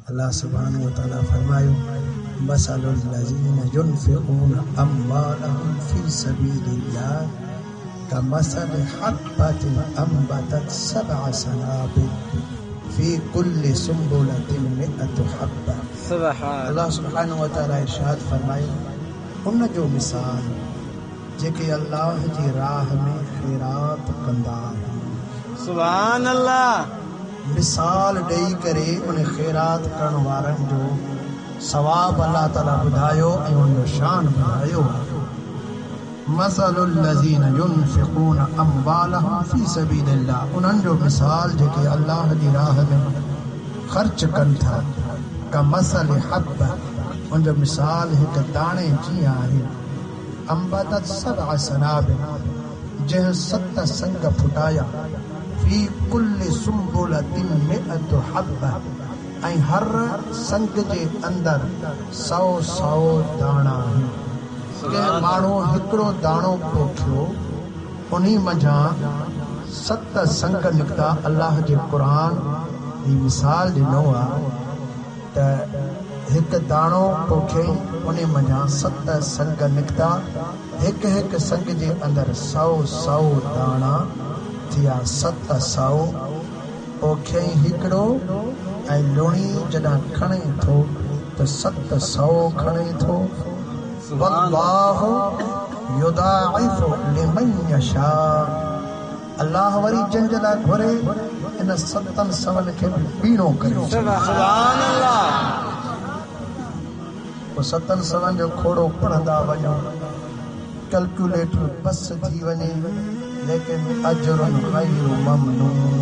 अल्लाह सुब्हानहु व तआला फरमायो मसलुल लज़ीना युनफ़िक़ूना अम्वालहुम फ़ी सबीलिल्लाह कमसलि हब्बतिन अंबतत सबअ सनाबिल फ़ी कुल्लि सुंबुलतिन मिअतु हब्बा। अल्लाह सुब्हानहु व तआला इरशाद फरमायो उन जो मिसाल जेके अल्लाह जी राह में खैरात कंदा आहिनि। सुभान अल्लाह। मिसाल ॾेई करे उन खैरात करण वारनि जो सवाब अल्लाह ताला ॿुधायो ऐं उन जो शान ॿुधायो। मसलुल लज़ीना युनफ़िक़ूना अम्वालहुम फ़ी सबीलिल्लाह, उन्हनि जो मिसाल जेके अल्लाह जी राह में ख़र्च कनि था। कमसलि हब्बा, उन जो मिसाल हिकु दाणे जीअं आहे। अंबतत सबअ सनाबिल, जंहिं 7 संग फुटाया। फ़ी कुल्लि सुंबुलतिन मिअतु हब्बा, ऐं हर संग जे अंदर 100 दाणा आहिनि। कंहिं माण्हू हिकिड़ो दाणो पोखियो, उन्ही मंझां 7 संग निकिता। अल्लाह जे क़ुर जी मिसाल ॾिनो आहे त हिकु दाणो पोखियईं, उन मंझां 7 संग निकिता। हिकु हिकु संग जे अंदरि 100 दाणा थिया। 700 पोखियईं हिकिड़ो, ऐं लुणी जॾहिं खणे थो त 700 खणे थो। वल्लाहु युदाइफु लिमन यशा, अल्लाह वरी जंहिंजे लाइ घुरे इन 700 खे बि ॿीणो करे। सुभान अल्लाह। 700 जो खोड़ो पढ़ंदा वञो, कैलकुलेटर बस थी वञे, लेकिन अजरुन गैरु ममनून,